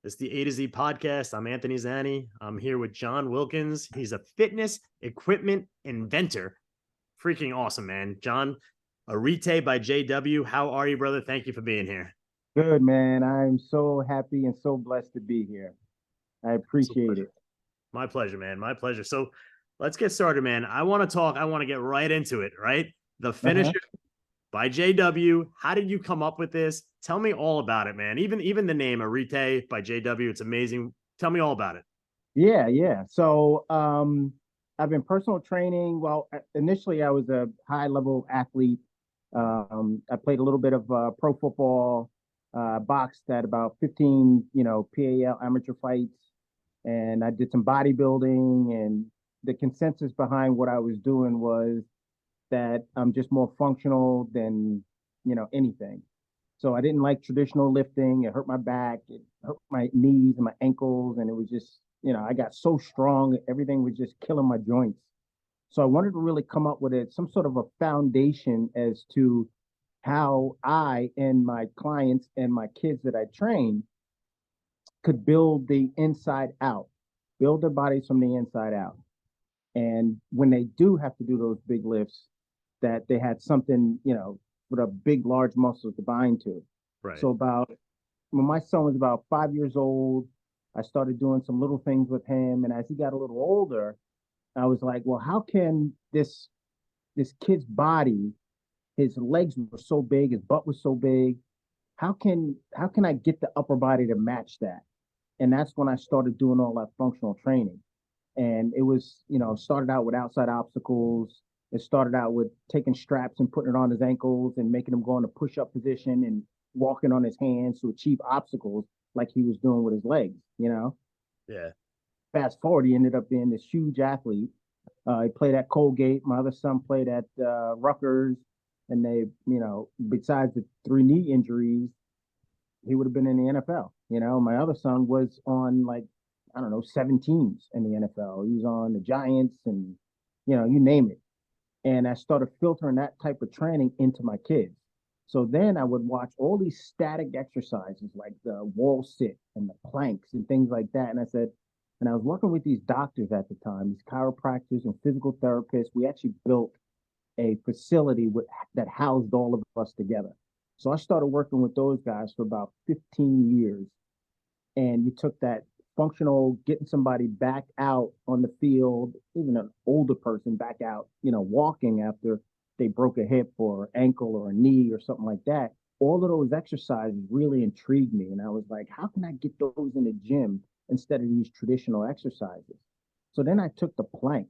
It's the A to Z podcast. I'm Anthony Zanni. I'm here with John Wilkins. He's a fitness equipment inventor. Freaking awesome, man. John, Arite by JW. How are you, brother? Thank you for being here. Good, man. I'm so happy and so blessed to be here. I It's a appreciate pleasure. it. My pleasure, man. My pleasure. So let's get started, man. I want to talk. I want to get right into it, right? The Uh-huh. finisher by JW. How did you come up with this? Tell me all about it, man. Even the name Arite by JW, it's amazing. Tell me all about it. Yeah. I've been personal training. Well, initially I was a high level athlete. I played a little bit of pro football, boxed at about 15, PAL amateur fights, and I did some bodybuilding. And the consensus behind what I was doing was that I'm just more functional than, anything. So I didn't like traditional lifting. It hurt my back, it hurt my knees and my ankles, and it was just, I got so strong, everything was just killing my joints. So I wanted to really come up with some sort of a foundation as to how I and my clients and my kids that I train could build the inside out, build their bodies from the inside out. And when they do have to do those big lifts, that they had something, with a big, large muscle to bind to. Right. So about when my son was about 5 years old, I started doing some little things with him. And as he got a little older, I was like, well, how can this kid's body, his legs were so big, his butt was so big. How can I get the upper body to match that? And that's when I started doing all that functional training. And it was, started out with outside obstacles. It started out with taking straps and putting it on his ankles and making him go in a push-up position and walking on his hands to achieve obstacles like he was doing with his legs. Yeah. Fast forward, he ended up being this huge athlete. He played at Colgate. My other son played at Rutgers. And they, besides the three knee injuries, he would have been in the NFL. My other son was on, like, I don't know, 7 teams in the NFL. He was on the Giants and, you name it. And I started filtering that type of training into my kids. So then I would watch all these static exercises like the wall sit and the planks and things like that. And I was working with these doctors at the time, these chiropractors and physical therapists. We actually built a facility that housed all of us together. So I started working with those guys for about 15 years. And you took that functional, getting somebody back out on the field, even an older person back out, walking after they broke a hip or ankle or a knee or something like that. All of those exercises really intrigued me. And I was like, how can I get those in the gym instead of these traditional exercises? So then I took the plank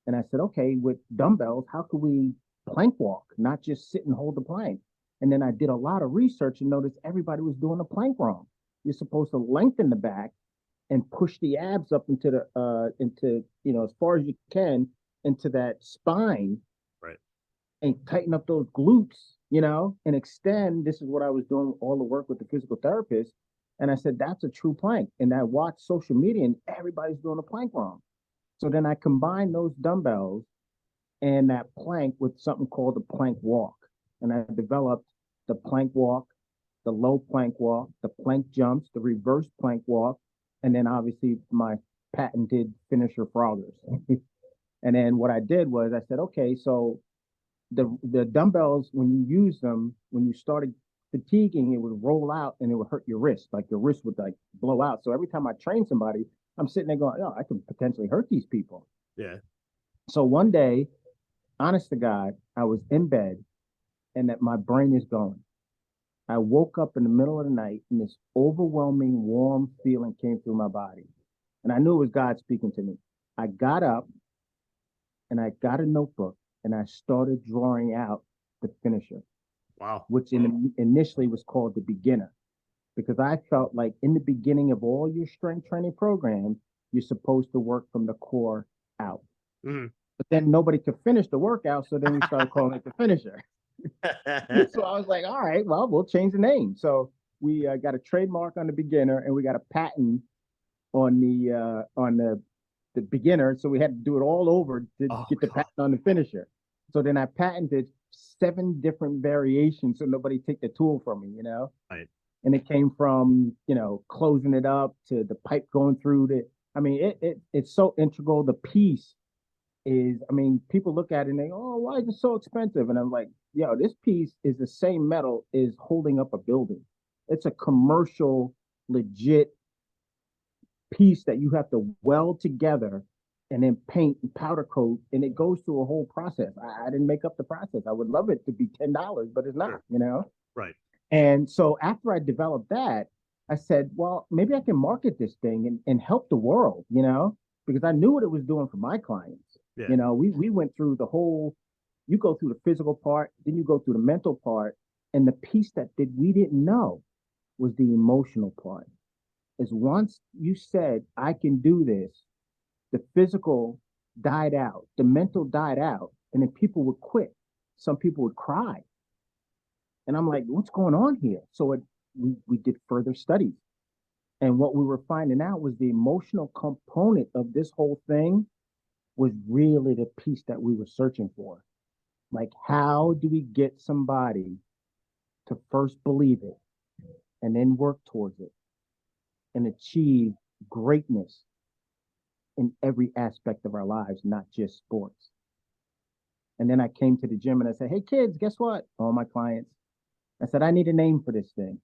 and I said, okay, with dumbbells, how could we plank walk, not just sit and hold the plank? And then I did a lot of research and noticed everybody was doing the plank wrong. You're supposed to lengthen the back and push the abs up into as far as you can into that spine Right. and tighten up those glutes, and extend. This is what I was doing all the work with the physical therapist. And I said, that's a true plank. And I watched social media and everybody's doing a plank wrong. So then I combined those dumbbells and that plank with something called the plank walk. And I developed the plank walk, the low plank walk, the plank jumps, the reverse plank walk, and then obviously my patented finisher froggers. And then what I did was I said, okay, so the dumbbells, when you use them, when you started fatiguing, it would roll out and it would hurt your wrist. Like your wrist would like blow out. So every time I train somebody, I'm sitting there going, oh, I could potentially hurt these people. Yeah. So one day, honest to God, I was in bed and that my brain is going. I woke up in the middle of the night and this overwhelming warm feeling came through my body. And I knew it was God speaking to me. I got up and I got a notebook and I started drawing out the finisher, Wow. which initially was called the beginner, because I felt like in the beginning of all your strength training programs, you're supposed to work from the core out. Mhm. But then nobody could finish the workout. So then we started calling it the finisher. So I was like, all right, well, we'll change the name. So we got a trademark on the beginner and we got a patent on the beginner. So we had to do it all over to Oh get the God. patent on the finisher. So then I patented 7 different variations so nobody take the tool from me. Right. And it came from, closing it up to the pipe going through the, I mean, it's so integral. The piece is, I mean, people look at it and they, oh, why is it so expensive? And I'm like, yo, this piece is the same metal is holding up a building. It's a commercial, legit piece that you have to weld together and then paint and powder coat, and it goes through a whole process. I didn't make up the process. I would love it to be $10, but it's not, Sure. Right. And so after I developed that, I said, well, maybe I can market this thing and help the world, because I knew what it was doing for my clients. Yeah. We went through the whole, you go through the physical part, then you go through the mental part, and the piece that we didn't know was the emotional part. Is once you said, I can do this, the physical died out, the mental died out, and then people would quit. Some people would cry. And I'm like, what's going on here? So we did further studies. And what we were finding out was the emotional component of this whole thing was really the piece that we were searching for. Like, how do we get somebody to first believe it and then work towards it and achieve greatness in every aspect of our lives, not just sports? And then I came to the gym and I said, hey, kids, guess what? All my clients, I said, I need a name for this thing.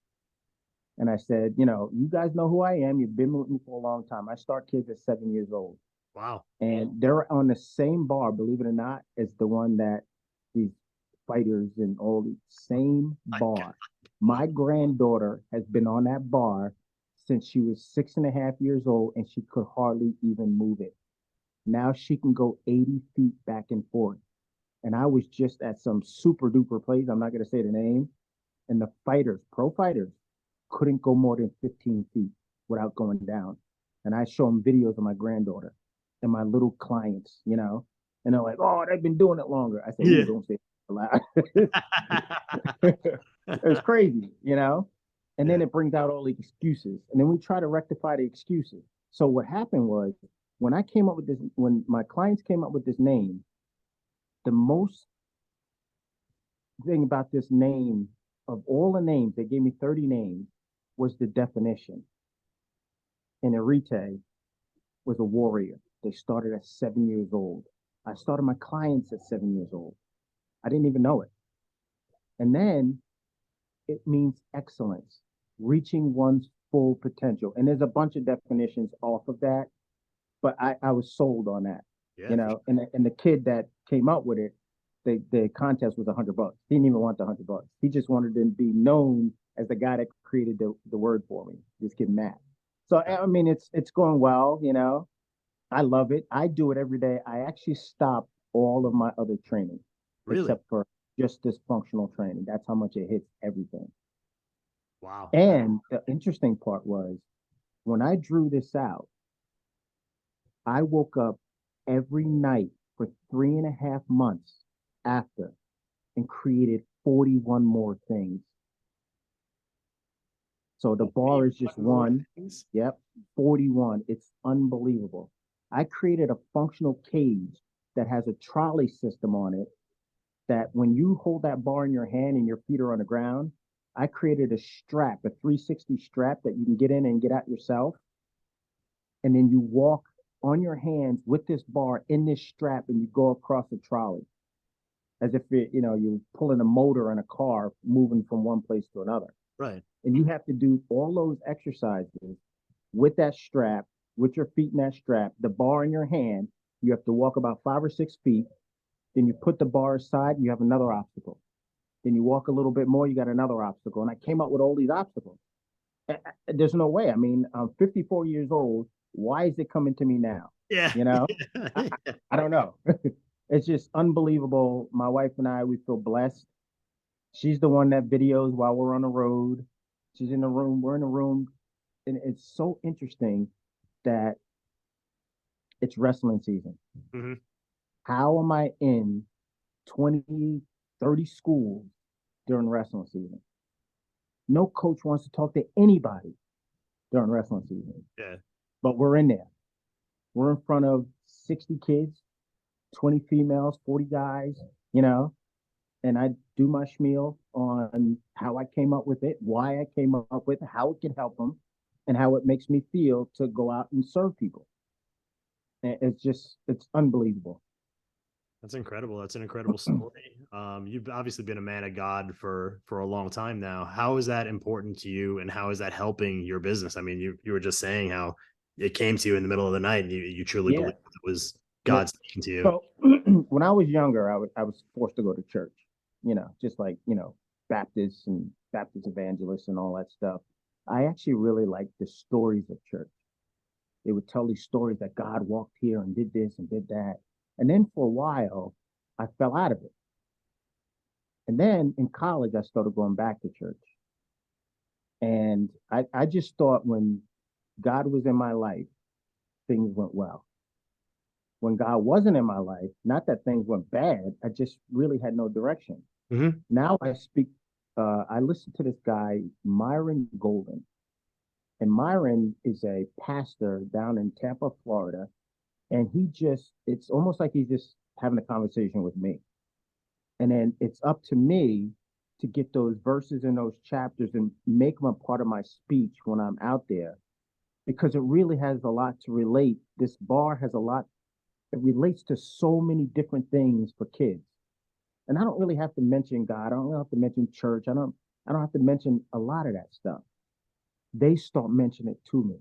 And I said, you guys know who I am. You've been with me for a long time. I start kids at 7 years old. Wow. And they're on the same bar, believe it or not, as the one that these fighters and all the same bar. My granddaughter has been on that bar since she was 6.5 years old, and she could hardly even move it. Now she can go 80 feet back and forth. And I was just at some super duper place. I'm not going to say the name. And the fighters, pro fighters, couldn't go more than 15 feet without going down. And I show them videos of my granddaughter and my little clients, and they're like, oh, they've been doing it longer. I said, yeah. Don't say it loud. It's crazy, And then it brings out all the excuses. And then we try to rectify the excuses. So what happened was when my clients came up with this name, the most thing about this name, of all the names, they gave me 30 names, was the definition. And Arite was a warrior. They started at 7 years old. I started my clients at 7 years old. I didn't even know it. And then it means excellence, reaching one's full potential. And there's a bunch of definitions off of that, but I was sold on that. Yeah, and the kid that came up with it, the contest was $100. He didn't even want the $100. He just wanted to be known as the guy that created the word for me. This kid Matt. So I mean, it's going well. I love it. I do it every day. I actually stop all of my other training, except for just this functional training. That's how much it hits everything. Wow. And the interesting part was when I drew this out, I woke up every night for 3.5 months after and created 41 more things. So the bar is just one. Yep, 41. It's unbelievable. I created a functional cage that has a trolley system on it that when you hold that bar in your hand and your feet are on the ground, I created a strap, a 360 strap that you can get in and get out yourself. And then you walk on your hands with this bar in this strap and you go across the trolley as if you're pulling a motor in a car moving from one place to another. Right. And you have to do all those exercises with that strap, with your feet in that strap, the bar in your hand. You have to walk about 5 or 6 feet. Then you put the bar aside, you have another obstacle. Then you walk a little bit more, you got another obstacle. And I came up with all these obstacles. There's no way. I mean, I'm 54 years old. Why is it coming to me now? Yeah. I don't know. It's just unbelievable. My wife and I, we feel blessed. She's the one that videos while we're on the road. She's in the room. We're in the room. And it's so interesting that it's wrestling season. Mm-hmm. How am I in 20, 30 schools during wrestling season? No coach wants to talk to anybody during wrestling season. Yeah. But we're in there. We're in front of 60 kids, 20 females, 40 guys, and I do my spiel on how I came up with it, why I came up with it, how it can help them, and how it makes me feel to go out and serve people. And it's unbelievable. That's incredible. That's an incredible story. You've obviously been a man of God for a long time now. How is that important to you, and how is that helping your business? I mean, you were just saying how it came to you in the middle of the night, and you truly Yeah. believe it was Yeah. God speaking to you. So when I was younger, I was forced to go to church, just like, Baptists and Baptist evangelists and all that stuff. I actually really liked the stories of church. They would tell these stories that God walked here and did this and did that. And then for a while, I fell out of it. And then in college, I started going back to church. And I just thought when God was in my life, things went well. When God wasn't in my life, not that things went bad, I just really had no direction. Hmm. Now I listen to this guy, Myron Golden. And Myron is a pastor down in Tampa, Florida. And it's almost like he's just having a conversation with me. And then it's up to me to get those verses in those chapters and make them a part of my speech when I'm out there, because it really has a lot to relate. This bar has a lot, it relates to so many different things for kids. And I don't really have to mention God. I don't really have to mention church. I don't have to mention a lot of that stuff. They start mentioning it to me,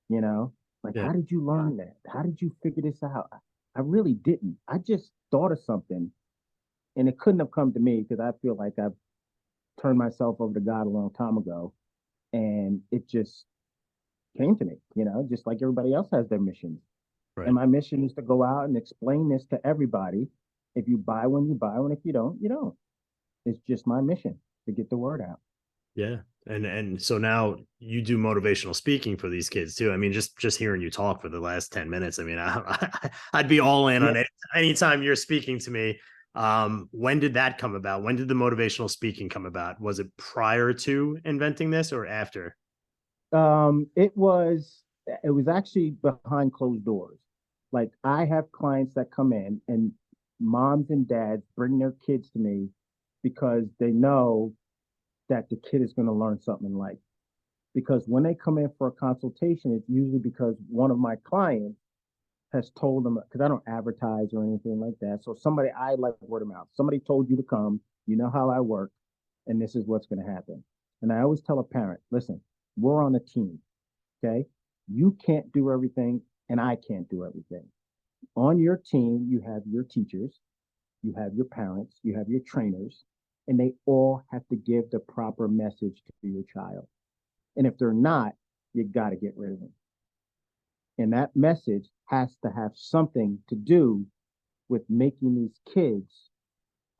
you know? Like, Yeah. how did you learn that? How did you figure this out? I really didn't. I just thought of something, and it couldn't have come to me because I feel like I've turned myself over to God a long time ago, and it just came to me, just like everybody else has their missions. And Right. my mission is to go out and explain this to everybody. If you buy one, you buy one. If you don't, you don't. It's just my mission to get the word out. Yeah. And so now you do motivational speaking for these kids too. I mean, just hearing you talk for the last 10 minutes, I mean, I'd be all in Yeah. on it anytime you're speaking to me. When did that come about? When did the motivational speaking come about? Was it prior to inventing this or after? It was actually behind closed doors. Like, I have clients that come in, and moms and dads bring their kids to me because they know that the kid is going to learn something in life. Because when they come in for a consultation, it's usually because one of my clients has told them, because I don't advertise or anything like that. So I like word of mouth. Somebody told you to come, you know how I work, and this is what's going to happen. And I always tell a parent, listen, we're on a team. Okay. You can't do everything, and I can't do everything. On your team, you have your teachers, you have your parents, you have your trainers, and they all have to give the proper message to your child. And if they're not, you got to get rid of them. And that message has to have something to do with making these kids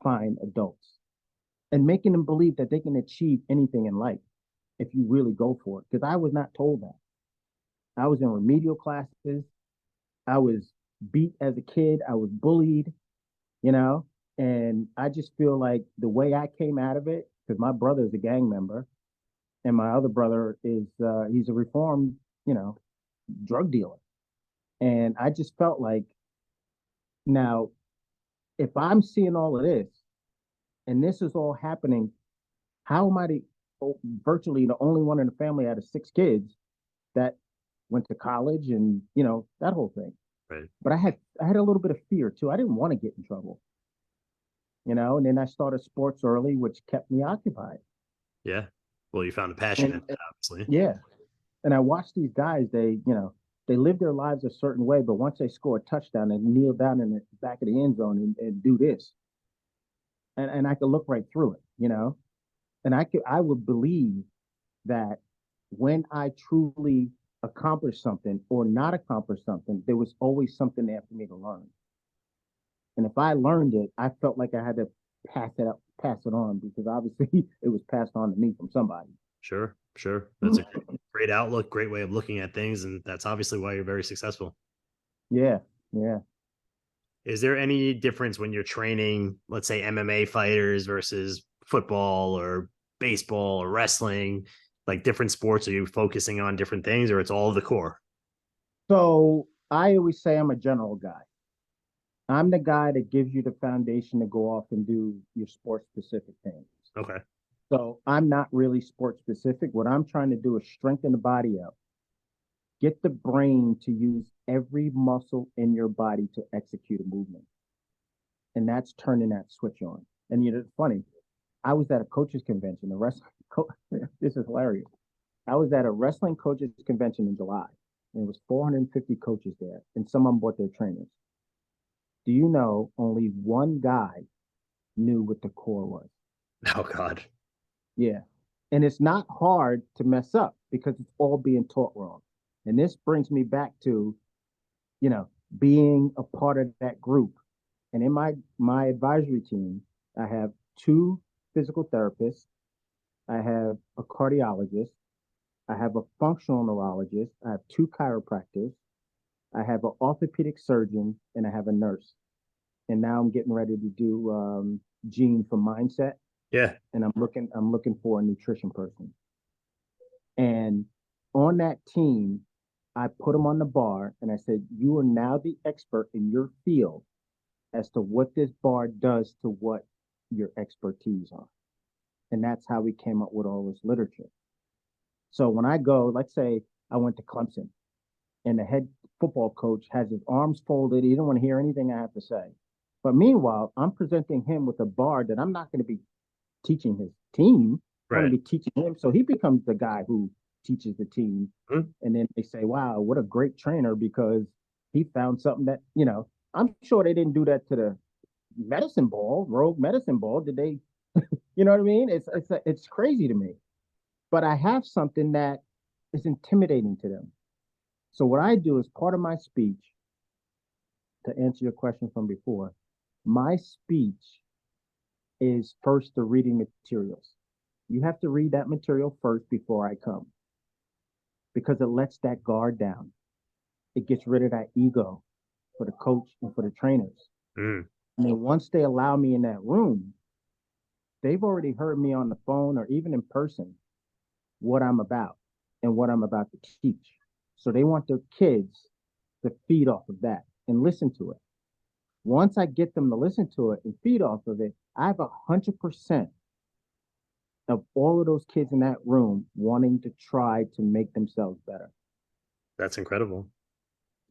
fine adults and making them believe that they can achieve anything in life if you really go for it. Because I was not told that. I was in remedial classes. I was beat as a kid. I was bullied, you know, and I just feel like the way I came out of it, because my brother is a gang member, and my other brother he's a reformed, drug dealer. And I just felt like, now, if I'm seeing all of this and this is all happening, how am I virtually the only one in the family out of six kids that went to college and, that whole thing. Right. But I had a little bit of fear too. I didn't want to get in trouble, and then I started sports early, which kept me occupied. Yeah. Well, you found a passion in And it, obviously. yeah, and I watched these guys. They live their lives a certain way, but once they score a touchdown, they kneel down in the back of the end zone and do this, and I could look right through it. And I would believe that when I truly accomplish something or not accomplish something, there was always something there for me to learn. And if I learned it, I felt like I had to pass it on, because obviously it was passed on to me from somebody. Sure. Sure. That's a great outlook, great way of looking at things. And that's obviously why you're very successful. Yeah, yeah. Is there any difference when you're training, let's say MMA fighters versus football or baseball or wrestling, like different sports? Are you focusing on different things, or it's all the core? So I always say I'm a general guy. I'm the guy that gives you the foundation to go off and do your sports specific things. Okay. So I'm not really sports specific. What I'm trying to do is strengthen the body up, get the brain to use every muscle in your body to execute a movement. And that's turning that switch on. And you know, it's funny. I was at a coaches convention, this is hilarious. I was at a wrestling coaches convention in July, and it was 450 coaches there, and some of them brought their trainers. Do you know only one guy knew what the core was? Oh God. Yeah. And it's not hard to mess up because it's all being taught wrong. And this brings me back to, you know, being a part of that group. And in my advisory team, I have two physical therapists, I have a cardiologist, I have a functional neurologist, I have two chiropractors, I have an orthopedic surgeon, and I have a nurse. And now I'm getting ready to do Gene for mindset, Yeah. and I'm looking for a nutrition person. And on that team, I put them on the bar and I said, you are now the expert in your field as to what this bar does to what your expertise are. And that's how we came up with all this literature. So when I go, let's say I went to Clemson and the head football coach has his arms folded. He don't want to hear anything I have to say. But meanwhile, I'm presenting him with a bar that I'm not going to be teaching his team. I'm going Right. to be teaching him. So he becomes the guy who teaches the team. Mhm. And then they say, wow, what a great trainer because he found something that, you know, I'm sure they didn't do that to the medicine ball, rogue medicine ball. Did they, you know what I mean? It's crazy to me. But I have something that is intimidating to them. So what I do is part of my speech, to answer your question from before, my speech is first the reading materials. You have to read that material first before I come because it lets that guard down. It gets rid of that ego for the coach and for the trainers. Mm. And then once they allow me in that room, they've already heard me on the phone or even in person what I'm about and what I'm about to teach. So they want their kids to feed off of that and listen to it. Once I get them to listen to it and feed off of it, I have 100% of all of those kids in that room wanting to try to make themselves better. That's incredible.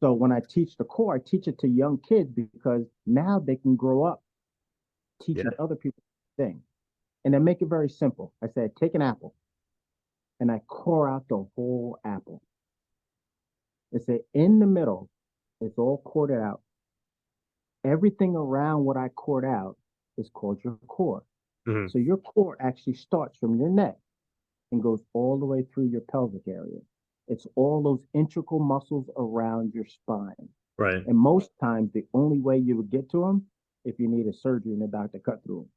So when I teach the core, I teach it to young kids because now they can grow up Yeah. teaching other people things. And I make it very simple. I said, take an apple and I core out the whole apple. I say in the middle, it's all corded out. Everything around what I cored out is called your core. Mhm. So your core actually starts from your neck and goes all the way through your pelvic area. It's all those integral muscles around your spine. Right. And most times, the only way you would get to them if you need a surgery and a doctor cut through them.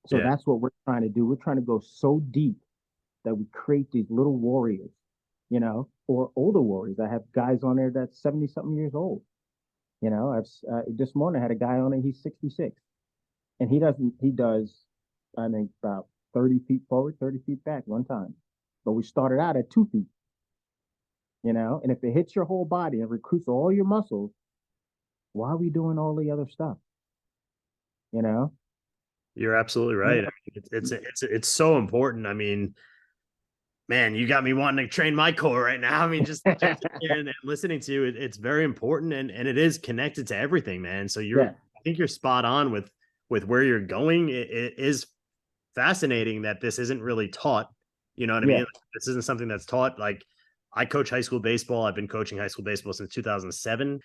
So Yeah. that's what we're trying to do. We're trying to go so deep that we create these little warriors, you know, or older warriors. I have guys on there that's 70 something years old. You know, I've this morning I had a guy on it, he's 66. And he does, I think, about 30 feet forward, 30 feet back one time. But we started out at 2 feet, you know, and if it hits your whole body and recruits all your muscles, why are we doing all the other stuff? You know? You're absolutely You right. I know? mean, it's so important. I mean, man, you got me wanting to train my core right now. I mean, just sitting here and listening to you, it's very important and it is connected to everything, man. So Yeah, I think you're spot on with where you're going. It is fascinating that this isn't really taught. You know what I yeah, mean? This isn't something that's taught. Like I coach high school baseball. I've been coaching high school baseball since 2007.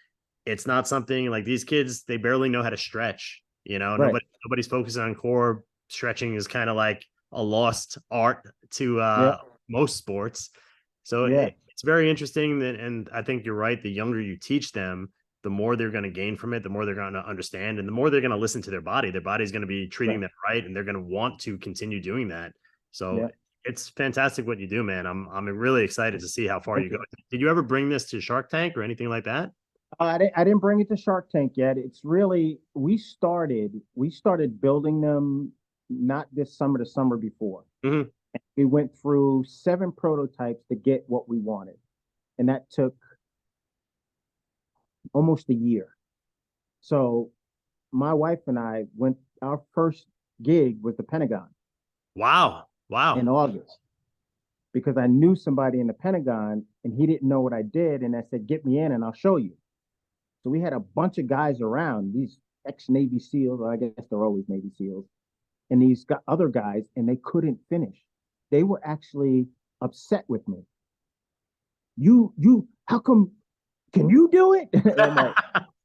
It's not something like these kids, they barely know how to stretch. You know, right. nobody's focusing on core. Stretching is kind of like a lost art to Yeah, most sports. So yeah, it's very interesting that, and I think you're right. The younger you teach them, the more they're going to gain from it, the more they're going to understand, and the more they're going to listen to their body. Their body's going to be treating right. them right, and they're going to want to continue doing that. So Yeah. it's fantastic what you do, man. I'm really excited to see how far you Thank go. you. Did you ever bring this to Shark Tank or anything like that? I didn't bring it to Shark Tank yet. It's really we started building them not this summer, the summer before. Hmm. We went through 7 prototypes to get what we wanted, and that took almost a year. So my wife and I went, our first gig was the Pentagon Wow. Wow. in August because I knew somebody in the Pentagon and he didn't know what I did. And I said, get me in and I'll show you. So we had a bunch of guys around, these ex-Navy SEALs, or I guess they're always Navy SEALs, and these other guys, and they couldn't finish. They were actually upset with me. How come, can you do it? And I'm like,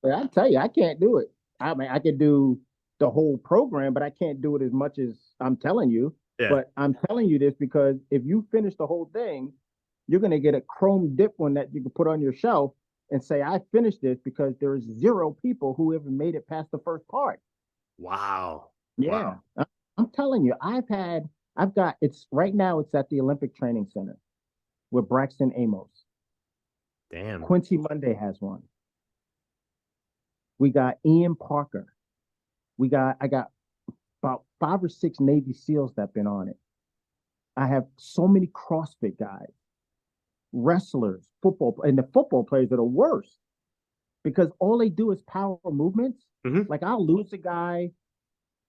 I tell you, I can't do it. I mean, I could do the whole program, but I can't do it as much as I'm telling you. Yeah. But I'm telling you this because if you finish the whole thing, you're going to get a chrome dip one that you can put on your shelf and say, I finished this because there's 0 people who ever made it past the first part. Wow. Yeah. Wow. I'm telling you, I've got, it's right now, it's at the Olympic Training Center with Braxton Amos. Damn. Quincy Monday has one. We got Ian Parker. I got about 5 or 6 Navy SEALs that have been on it. I have so many CrossFit guys, wrestlers, football, and the football players are the worst because all they do is power movements. Mhm. Like I'll lose a guy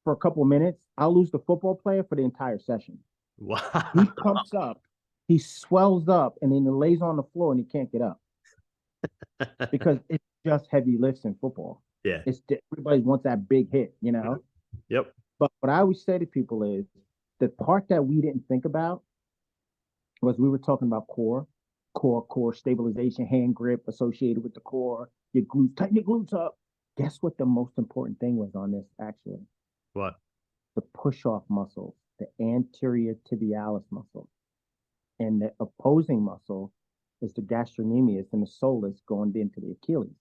for a couple of minutes. I'll lose the football player for the entire session. Wow. He pumps up, he swells up, and then he lays on the floor and he can't get up because it's just heavy lifts in football. Yeah. It's everybody wants that big hit, you know. Yep. But what I always say to people is the part that we didn't think about was we were talking about core stabilization, hand grip associated with the core, your glutes, tighten your glutes up. Guess what the most important thing was on this actually? What? The push off muscles, the anterior tibialis muscle. And the opposing muscle is the gastrocnemius and the soleus going into the Achilles.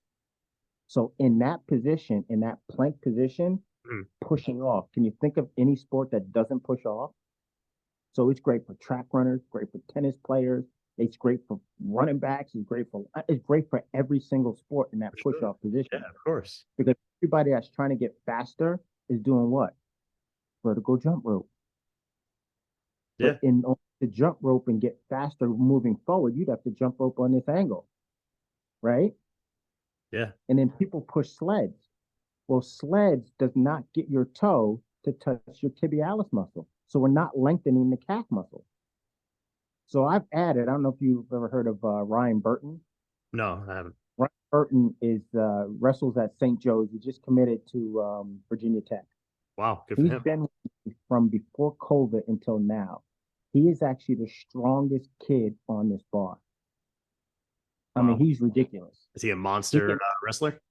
So in that position, in that plank position, pushing off. Can you think of any sport that doesn't push off? So it's great for track runners, great for tennis players. It's great for running backs. It's great for every single sport in that For push sure. off position. Yeah, of course. Because everybody that's trying to get faster is doing what? Vertical jump rope. Yeah. But in order to jump rope and get faster moving forward, you'd have to jump rope on this angle, right? Yeah. And then people push sleds. Well, sleds does not get your toe to touch your tibialis muscle. So we're not lengthening the calf muscle. So I've added, I don't know if you've ever heard of Ryan Burton. No, I haven't. Ryan Burton is wrestles at St. Joe's. He just committed to Virginia Tech. Wow. Good for He's him. been from before COVID until now. He is actually the strongest kid on this bar. I mean, Wow. he's ridiculous. Is he a monster wrestler?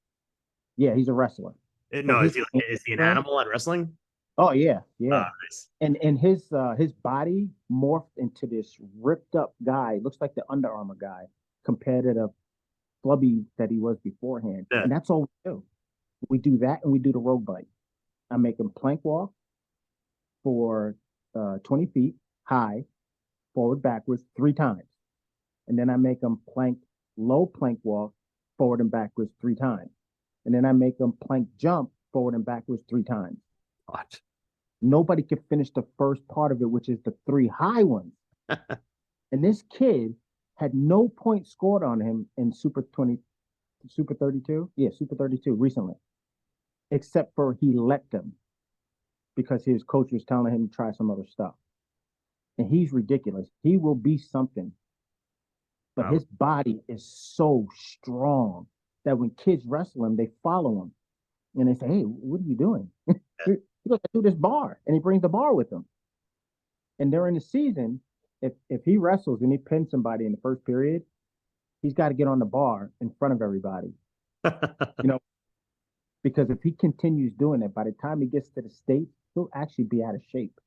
Yeah, he's a wrestler. No, is he an animal at wrestling? Oh yeah, Oh, yeah. nice. And his body morphed into this ripped up guy. Looks like the Under Armour guy compared to the flubby that he was beforehand. Yeah. And that's all we do. We do that and we do the road bike. I make him plank walk for 20 feet high, forward backwards 3 times. And then I make him low plank walk forward and backwards 3 times. And then I make him plank jump forward and backwards 3 times. What? Nobody could finish the first part of it, which is the 3 high ones. And this kid had no points scored on him in Super 32. Yeah, Super 32 recently, except for he let them because his coach was telling him to try some other stuff. And he's ridiculous. He will be something. But his body is so strong that when kids wrestle him, they follow him. And they say, hey, what are you doing? He goes, I do this bar. And he brings the bar with him. And during the season, if he wrestles and he pins somebody in the first period, he's got to get on the bar in front of everybody. Because if he continues doing it, by the time he gets to the States, he'll actually be out of shape.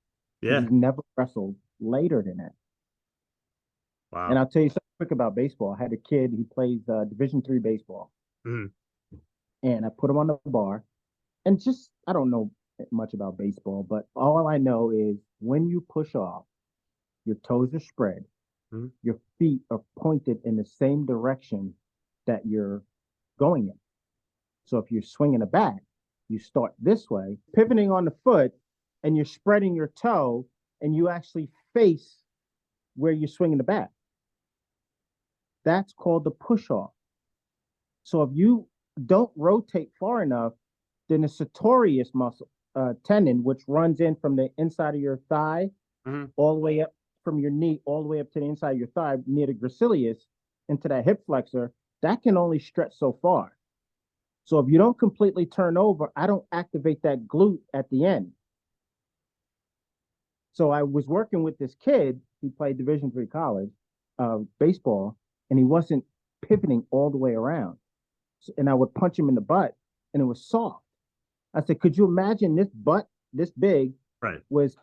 Yeah. He's never wrestled later than that. Wow. And I'll tell you something quick about baseball. I had a kid, he plays Division III baseball. Mm. And I put him on the bar. And just, I don't know much about baseball, but all I know is when you push off, your toes are spread, your feet are pointed in the same direction that you're going in. So if you're swinging a bat, you start this way, pivoting on the foot, and you're spreading your toe, and you actually face where you're swinging the bat. That's called the push off. So if you don't rotate far enough, then the sartorius muscle tendon, which runs in from the inside of your thigh Mhm. all the way up from your knee, all the way up to the inside of your thigh near the gracilis into that hip flexor, that can only stretch so far. So if you don't completely turn over, I don't activate that glute at the end. So I was working with this kid. He played Division III college baseball, and he wasn't pivoting all the way around. And I would punch him in the butt, and it was soft. I said, "Could you imagine this butt this big Right. was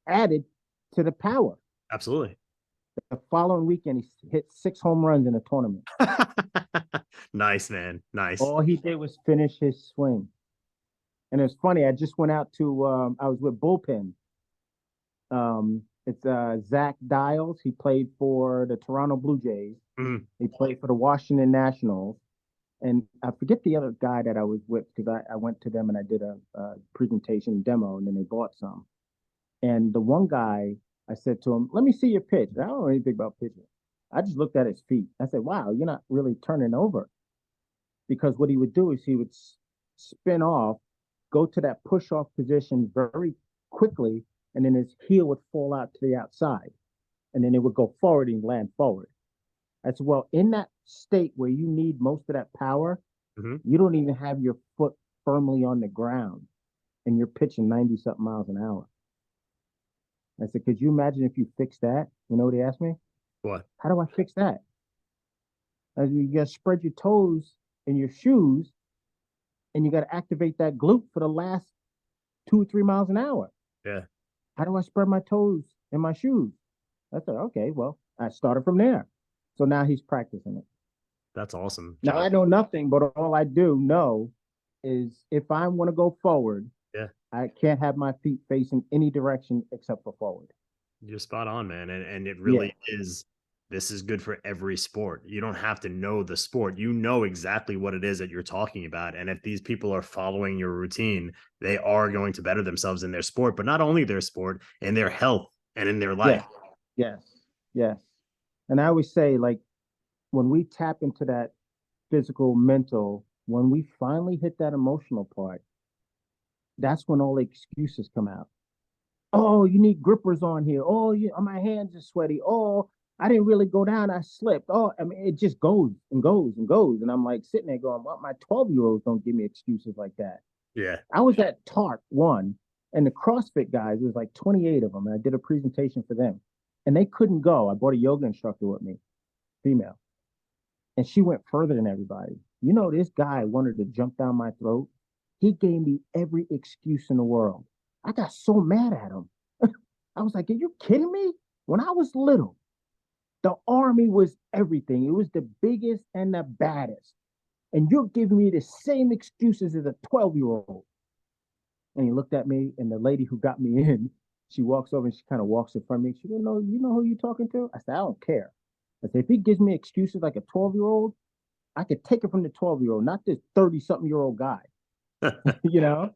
added to the power?" Absolutely. The following weekend, he hit 6 home runs in a tournament. Nice, man. Nice. All he did was finish his swing. And it's funny. I just went out to. I was with Bullpen. It's Zach Dials. He played for the Toronto Blue Jays. Mhm. He played for the Washington Nationals. And I forget the other guy that I was with because I went to them and I did a presentation demo and then they bought some. And the one guy, I said to him, "Let me see your pitch." I don't know anything about pitching. I just looked at his feet. I said, "Wow, you're not really turning over." Because what he would do is he would spin off, go to that push off position very quickly, and then his heel would fall out to the outside. And then it would go forward and land forward. I said, well, in that state where you need most of that power, Mhm. you don't even have your foot firmly on the ground and you're pitching 90 something miles an hour. I said, could you imagine if you fix that? You know what he asked me? What? How do I fix that? I said, you got to spread your toes in your shoes and you got to activate that glute for the last 2 or 3 miles an hour. Yeah. How do I spread my toes in my shoes? I said, okay, well, I started from there. So now he's practicing it. That's awesome, Now John. I know nothing, but all I do know is if I want to go forward, Yeah. I can't have my feet facing any direction except for forward. You're spot on, man. And it Yeah, really is. This is good for every sport. You don't have to know the sport. You know exactly what it is that you're talking about. And if these people are following your routine, they are going to better themselves in their sport, but not only their sport, in their health and in their life. yes, yes, yes. And I always say, like, when we tap into that physical, mental, when we finally hit that emotional part, that's when all the excuses come out. Oh, you need grippers on here. Oh, my hands are sweaty. Oh, I didn't really go down. I slipped. Oh, I mean, it just goes and goes and goes. And I'm like sitting there going, well, my 12-year-olds don't give me excuses like that. Yeah. I was at TARC one, and the CrossFit guys, there was like 28 of them, and I did a presentation for them. And they couldn't go. I brought a yoga instructor with me, female, and she went further than everybody. You know, this guy wanted to jump down my throat. He gave me every excuse in the world. I got so mad at him. I was like, are you kidding me? When I was little, the army was everything. It was the biggest and the baddest. And you're giving me the same excuses as a 12-year-old. And he looked at me, and the lady who got me in, she walks over and she kind of walks in front of me. She goes, "No, you know who you're talking to?" I said, "I don't care." I said, if he gives me excuses like a 12-year-old, I could take it from the 12-year-old, not this 30-something-year-old guy. you know?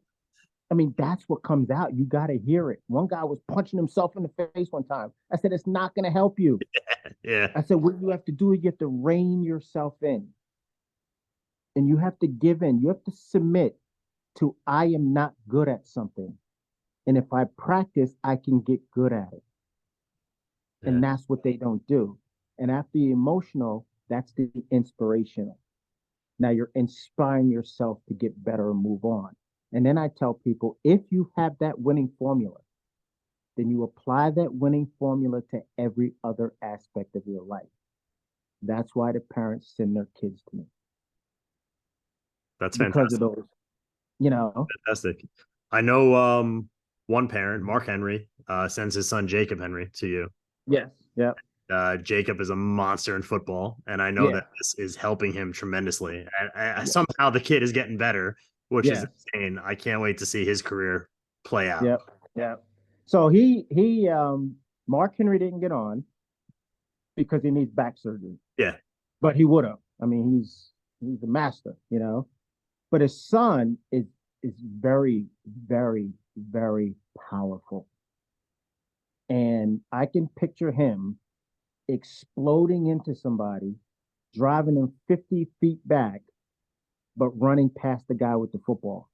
I mean, that's what comes out. You got to hear it. One guy was punching himself in the face one time. I said, it's not going to help you. Yeah. I said, what you have to do is you have to rein yourself in and you have to give in. You have to submit to, I am not good at something. And if I practice, I can get good at it. Yeah. And that's what they don't do. And after the emotional, that's the inspirational. Now you're inspiring yourself to get better and move on. And then I tell people, if you have that winning formula, then you apply that winning formula to every other aspect of your life. That's why the parents send their kids to me That's because of fantastic. those, you know. Fantastic. I know one parent, Mark Henry, sends his son Jacob Henry to you. Yes. Yeah. Jacob is a monster in football, and I know Yeah. that this is helping him tremendously. Yeah. Somehow the kid is getting better, which is Yes. insane. I can't wait to see his career play out. Yep. Yeah. So he Mark Henry didn't get on because he needs back surgery, Yeah, but he would have. I mean, he's a master, you know. But his son is very, very, very powerful. And I can picture him exploding into somebody, driving them 50 feet back, but running past the guy with the football.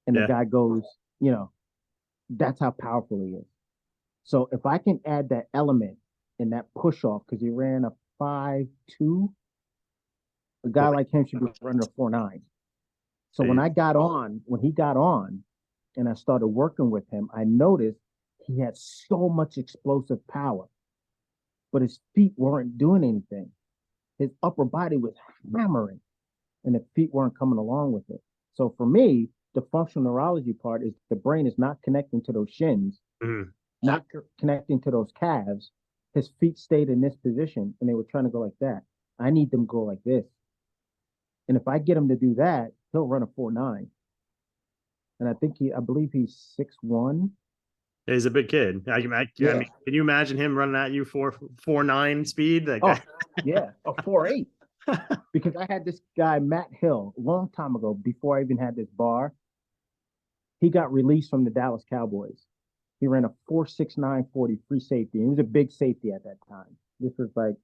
And the Yeah. guy goes, that's how powerful he is. So if I can add that element in that push off, because he ran a 5.2, a guy like him should be running a 4.9. So when he got on and I started working with him, I noticed he had so much explosive power, but his feet weren't doing anything. His upper body was hammering and the feet weren't coming along with it. So for me, the functional neurology part is the brain is not connecting to those shins, not connecting to those calves. His feet stayed in this position and they were trying to go like that. I need them to go like this. And if I get him to do that, he'll run a 4.9. And I believe he's 6'1". He's a big kid. I mean, can you imagine him running at you 4.9 speed? Yeah, a 4.8. Because I had this guy, Matt Hill, a long time ago, before I even had this bar. He got released from the Dallas Cowboys. He ran a 4.69 40 free safety. He was a big safety at that time. This was like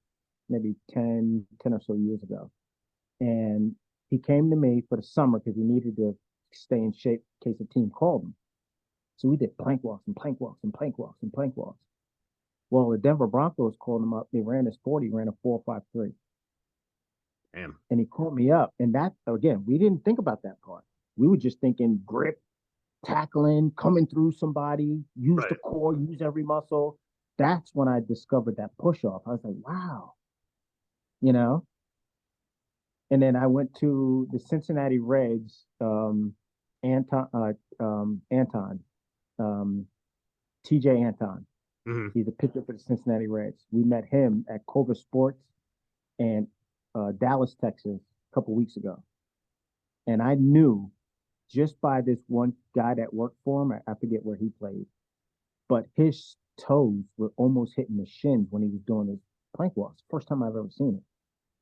maybe 10 or so years ago. And he came to me for the summer because he needed to stay in shape in case the team called him. So we did plank walks and plank walks and plank walks and plank walks. Well, the Denver Broncos called him up. They ran his 40, ran a 4.53. Damn. And he called me up. And that, again, we didn't think about that part. We were just thinking grip, tackling, coming through somebody, use the core, use every muscle. That's when I discovered that push off. I was like, wow, And then I went to the Cincinnati Reds, TJ Anton. He's a pitcher for the Cincinnati Reds. We met him at Cobra Sports and Dallas, Texas, a couple weeks ago. And I knew just by this one guy that worked for him, I forget where he played, but his toes were almost hitting the shins when he was doing his plank walks. First time I've ever seen it.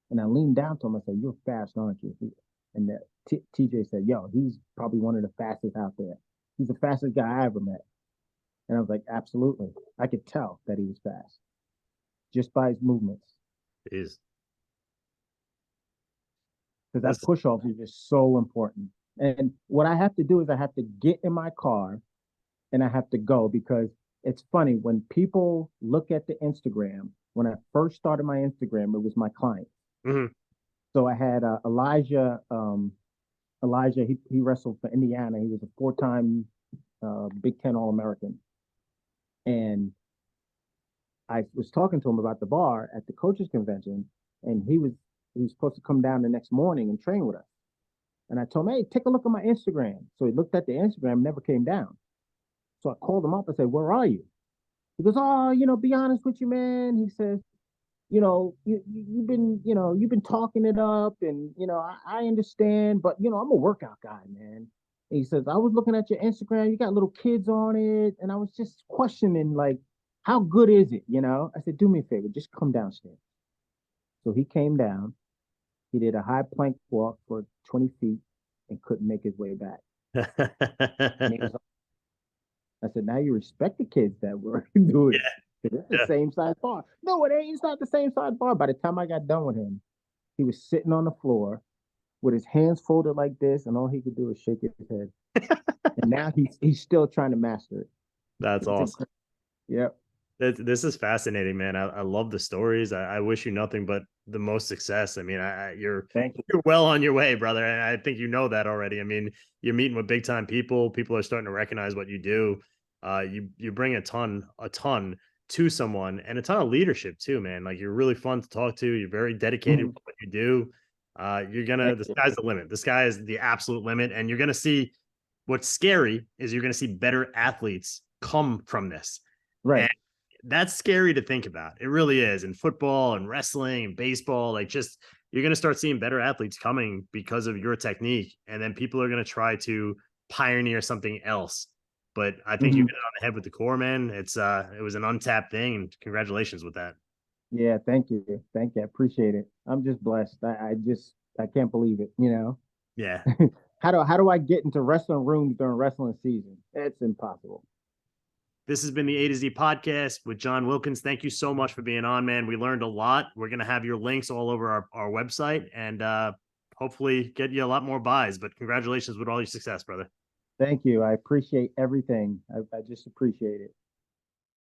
And I leaned down to him. I said, "You're fast, aren't you?" And TJ said, "Yo, he's probably one of the fastest out there. He's the fastest guy I ever met." And I was like, "Absolutely." I could tell that he was fast just by his movements. Jeez. Because that push off is just so important. And what I have to do is I have to get in my car and I have to go, because it's funny when people look at the Instagram. When I first started my Instagram, it was my client. So I had Elijah. Elijah, he wrestled for Indiana. He was a 4-time Big Ten All-American. And I was talking to him about the bar at the coaches convention, and he was supposed to come down the next morning and train with us. And I told him, "Hey, take a look at my Instagram." So he looked at the Instagram, never came down. So I called him up and said, "Where are you?" He goes, "Oh, be honest with you, man." He says, you've been talking it up, and I understand, but I'm a workout guy, man. And he says, "I was looking at your Instagram, you got little kids on it, and I was just questioning, like, how good is it?" I said, "Do me a favor, just come downstairs." So he came down. He did a high plank walk for 20 feet and couldn't make his way back. And he was, I said, "Now you respect the kids that were doing it. It's the same size bar." "No, it ain't. It's not the same size bar." By the time I got done with him, he was sitting on the floor with his hands folded like this, and all he could do was shake his head. And now he's still trying to master it. That's awesome. Yep. This is fascinating, man. I love the stories. I wish you nothing but the most success. I mean, you're well on your way, brother. And I think you know that already. I mean, you're meeting with big time people. People are starting to recognize what you do. You bring a ton to someone, and a ton of leadership too, man. Like, you're really fun to talk to. You're very dedicated with what you do. The sky's the limit. The sky is the absolute limit. And you're gonna see, what's scary is you're gonna see better athletes come from this. Right. And that's scary to think about. It really is. In football and wrestling and baseball, like, just, you're going to start seeing better athletes coming because of your technique. And then people are going to try to pioneer something else. But I think you hit it on the head with the core, man. It was an untapped thing. And congratulations with that. Yeah. Thank you. Thank you. I appreciate it. I'm just blessed. I can't believe it. Yeah. How do I get into wrestling rooms during wrestling season? It's impossible. This has been the A to Z podcast with John Wilkins. Thank you so much for being on, man. We learned a lot. We're going to have your links all over our website, and hopefully get you a lot more buys. But congratulations with all your success, brother. Thank you. I appreciate everything. I just appreciate it.